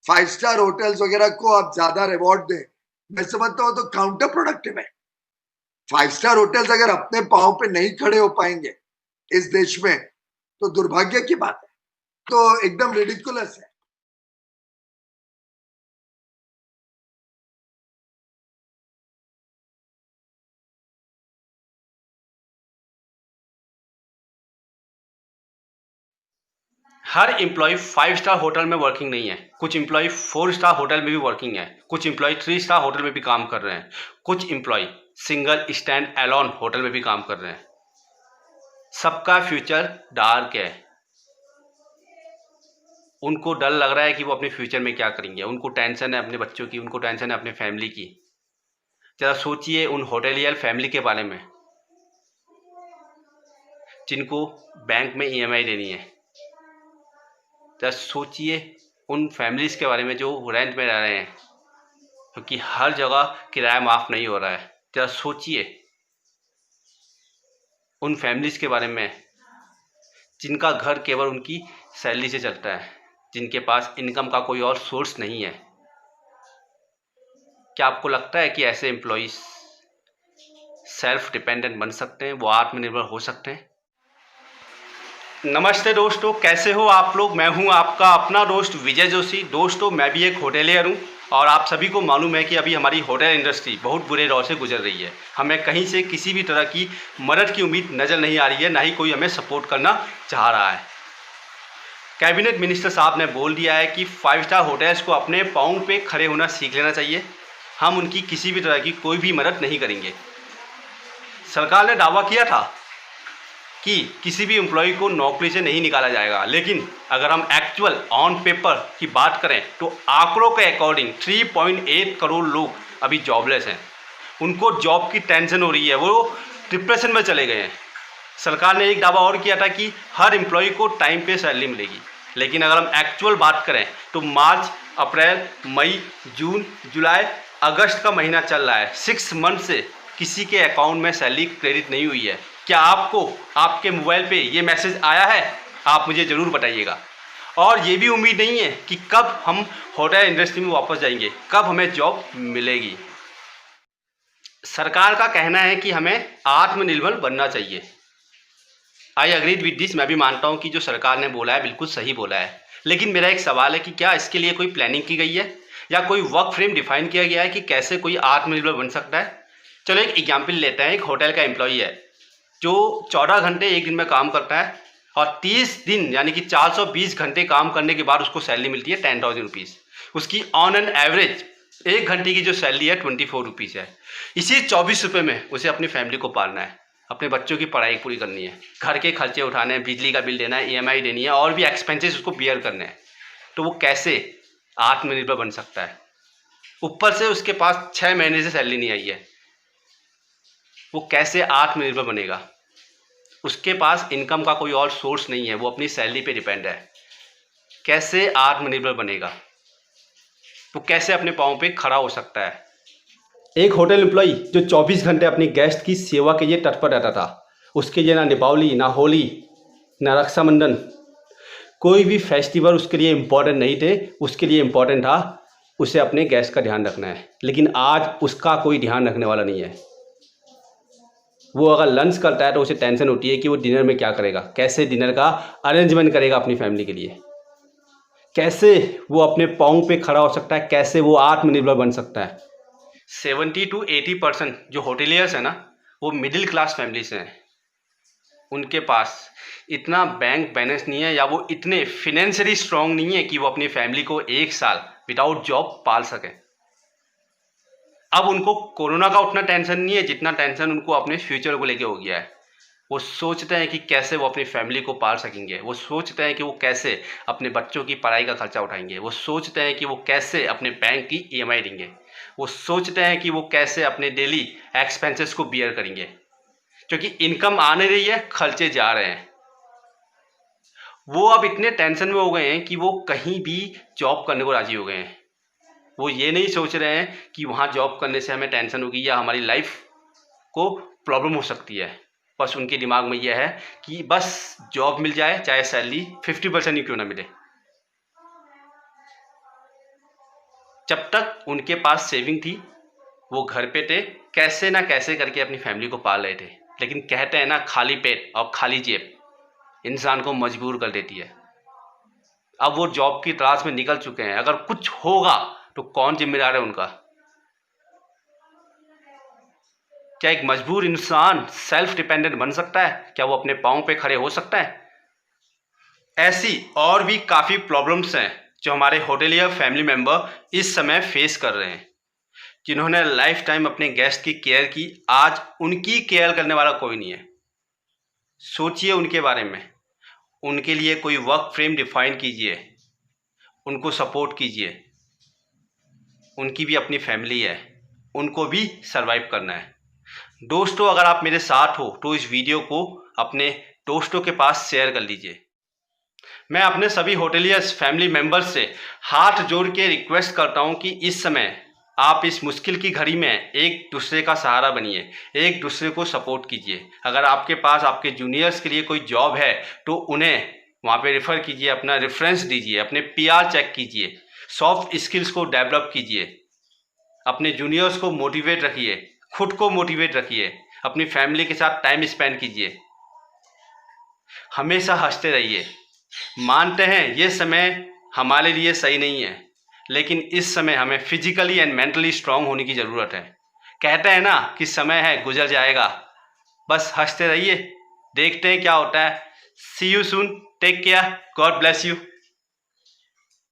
5 star hotels वगैरह को आप ज्यादा रिवॉर्ड दें, मैं समझता हूँ तो काउंटर प्रोडक्टिव है। 5 स्टार होटल्स अगर अपने पांव पे नहीं खड़े हो पाएंगे इस देश में तो दुर्भाग्य की बात है, तो एकदम रिडिकुलस है। हर एम्प्लॉय 5 स्टार होटल में वर्किंग नहीं है, कुछ एम्प्लॉय 4 स्टार होटल में भी वर्किंग है, कुछ एम्प्लॉय 3 स्टार होटल में भी काम कर रहे हैं, कुछ employ single stand alone hotel में भी काम कर रहे हैं। सबका फ्यूचर डार्क है। उनको डर लग रहा है कि वो अपने फ्यूचर में क्या करेंगे, उनको टेंशन है अपने बच्चों की, उनको टेंशन है अपने फैमिली की। जरा सोचिए उन होटेलियर फैमिली के बारे में जिनको बैंक में ईएमआई देनी है। जरा सोचिए उन फैमिलीज के बारे में जो रेंट में रह रहे हैं, क्योंकि हर जगह किराया माफ़ नहीं हो रहा है। जरा सोचिए उन फैमिलीज के बारे में जिनका घर केवल उनकी सैलरी से चलता है, जिनके पास इनकम का कोई और सोर्स नहीं है। क्या आपको लगता है कि ऐसे एम्प्लॉयज़ सेल्फ डिपेंडेंट बन सकते हैं, वो आत्मनिर्भर हो सकते हैं? नमस्ते दोस्तों, कैसे हो आप लोग। मैं हूं आपका अपना दोस्त विजय जोशी। दोस्तों, मैं भी एक होटेलियर हूं और आप सभी को मालूम है कि अभी हमारी होटल इंडस्ट्री बहुत बुरे दौर से गुजर रही है। हमें कहीं से किसी भी तरह की मदद की उम्मीद नज़र नहीं आ रही है, ना ही कोई हमें सपोर्ट करना चाह रहा है। कैबिनेट मिनिस्टर साहब ने बोल दिया है कि 5 स्टार होटल्स को अपने पाँव पे खड़े होना सीख लेना चाहिए। हम उनकी किसी भी तरह की कोई भी मदद नहीं करेंगे। सरकार ने दावा किया था कि किसी भी एम्प्लॉय को नौकरी से नहीं निकाला जाएगा, लेकिन अगर हम एक्चुअल ऑन पेपर की बात करें तो आंकड़ों के अकॉर्डिंग 3.8 करोड़ लोग अभी जॉबलेस हैं। उनको जॉब की टेंशन हो रही है, वो डिप्रेशन में चले गए हैं। सरकार ने एक दावा और किया था कि हर एम्प्लॉय को टाइम पे सैलरी मिलेगी, लेकिन अगर हम एक्चुअल बात करें तो मार्च, अप्रैल, मई, जून, जुलाई, अगस्त का महीना चल रहा है। 6 मंथ से किसी के अकाउंट में सैलरी क्रेडिट नहीं हुई है। क्या आपको आपके मोबाइल पे ये मैसेज आया है? आप मुझे ज़रूर बताइएगा। और ये भी उम्मीद नहीं है कि कब हम होटल इंडस्ट्री में वापस जाएंगे, कब हमें जॉब मिलेगी। सरकार का कहना है कि हमें आत्मनिर्भर बनना चाहिए। आई अग्रीड विद दिस। मैं भी मानता हूँ कि जो सरकार ने बोला है बिल्कुल सही बोला है, लेकिन मेरा एक सवाल है कि क्या इसके लिए कोई प्लानिंग की गई है या कोई वर्क फ्रेम डिफाइन किया गया है कि कैसे कोई आत्मनिर्भर बन सकता है। चलो एक एग्जाम्पल लेते हैं। एक होटल का एम्प्लॉई है जो 14 घंटे एक दिन में काम करता है और 30 दिन यानी कि 420 घंटे काम करने के बाद उसको सैलरी मिलती है 10,000 रुपीज़। उसकी ऑन एन एवरेज एक घंटे की जो सैलरी है 24 रुपीज़ है। इसी 24 रुपये में उसे अपनी फैमिली को पालना है, अपने बच्चों की पढ़ाई पूरी करनी है, घर के खर्चे उठाने हैं, बिजली का बिल देना है, ईएमआई देनी है और भी एक्सपेंसेस उसको बियर करने हैं। तो वो कैसे आत्मनिर्भर बन सकता है? ऊपर से उसके पास 6 महीने से सैलरी नहीं आई है, वो कैसे आत्मनिर्भर बनेगा? उसके पास इनकम का कोई और सोर्स नहीं है, वो अपनी सैलरी पे डिपेंड है। कैसे आत्मनिर्भर बनेगा? वो कैसे अपने पाँव पे खड़ा हो सकता है? एक होटल एम्प्लॉई जो 24 घंटे अपनी गेस्ट की सेवा के लिए तत्पर रहता था, उसके लिए ना दीपावली, ना होली, ना रक्षाबंधन, कोई भी फेस्टिवल उसके लिए इम्पोर्टेंट नहीं थे। उसके लिए इम्पोर्टेंट था उसे अपने गेस्ट का ध्यान रखना है। लेकिन आज उसका कोई ध्यान रखने वाला नहीं है। वो अगर लंच करता है तो उसे टेंशन होती है कि वो डिनर में क्या करेगा, कैसे डिनर का अरेंजमेंट करेगा अपनी फैमिली के लिए, कैसे वो अपने पाँव पे खड़ा हो सकता है, कैसे वो आत्मनिर्भर बन सकता है। 70 to 80% जो होटेलियर्स हैं ना, वो मिडिल क्लास फैमिली से हैं। उनके पास इतना बैंक बैलेंस नहीं है या वो इतने फिनेंशियली स्ट्रांग नहीं है कि वो अपनी फैमिली को 1 साल विदाउट जॉब पाल सकें। अब उनको कोरोना का उतना टेंशन नहीं है जितना टेंशन उनको अपने फ्यूचर को लेके हो गया है। वो सोचते हैं कि कैसे वो अपनी फैमिली को पाल सकेंगे, वो सोचते हैं कि वो कैसे अपने बच्चों की पढ़ाई का खर्चा उठाएंगे, वो सोचते हैं कि वो कैसे अपने बैंक की ईएमआई देंगे, वो सोचते हैं कि वो कैसे अपने डेली एक्सपेंसेस को बियर करेंगे। क्योंकि इनकम आने रही है, खर्चे जा रहे हैं। वो अब इतने टेंशन में हो गए हैं कि वो कहीं भी जॉब करने को राजी हो गए हैं। वो ये नहीं सोच रहे हैं कि वहाँ जॉब करने से हमें टेंशन होगी या हमारी लाइफ को प्रॉब्लम हो सकती है। बस उनके दिमाग में यह है कि बस जॉब मिल जाए, चाहे सैलरी 50% ही क्यों ना मिले। जब तक उनके पास सेविंग थी वो घर पे थे, कैसे ना कैसे करके अपनी फैमिली को पाल रहे थे। लेकिन कहते हैं ना, खाली पेट और खाली जेब इंसान को मजबूर कर देती है। अब वो जॉब की तलाश में निकल चुके हैं, अगर कुछ होगा तो कौन जिम्मेदार है उनका? क्या एक मजबूर इंसान सेल्फ डिपेंडेंट बन सकता है? क्या वो अपने पाँव पे खड़े हो सकता है? ऐसी और भी काफ़ी प्रॉब्लम्स हैं जो हमारे होटलियर फैमिली मेंबर इस समय फेस कर रहे हैं। जिन्होंने लाइफ टाइम अपने गेस्ट की केयर की, आज उनकी केयर करने वाला कोई नहीं है। सोचिए उनके बारे में, उनके लिए कोई वर्क फ्रेम डिफाइन कीजिए, उनको सपोर्ट कीजिए। उनकी भी अपनी फैमिली है, उनको भी सरवाइव करना है। दोस्तों, अगर आप मेरे साथ हो तो इस वीडियो को अपने दोस्तों के पास शेयर कर लीजिए। मैं अपने सभी होटलियर्स फैमिली मेंबर्स से हाथ जोड़ के रिक्वेस्ट करता हूं कि इस समय आप इस मुश्किल की घड़ी में एक दूसरे का सहारा बनिए, एक दूसरे को सपोर्ट कीजिए। अगर आपके पास आपके जूनियर्स के लिए कोई जॉब है तो उन्हें वहाँ पे रेफ़र कीजिए, अपना रेफरेंस दीजिए, अपने पीआर चेक कीजिए, सॉफ्ट स्किल्स को डेवलप कीजिए, अपने जूनियर्स को मोटिवेट रखिए, खुद को मोटिवेट रखिए, अपनी फैमिली के साथ टाइम स्पेंड कीजिए, हमेशा हंसते रहिए। मानते हैं ये समय हमारे लिए सही नहीं है, लेकिन इस समय हमें फिजिकली एंड मेंटली स्ट्रांग होने की ज़रूरत है। कहते हैं ना कि समय है, गुजर जाएगा। बस हंसते रहिए, देखते हैं क्या होता है। See you soon, take care, God bless you.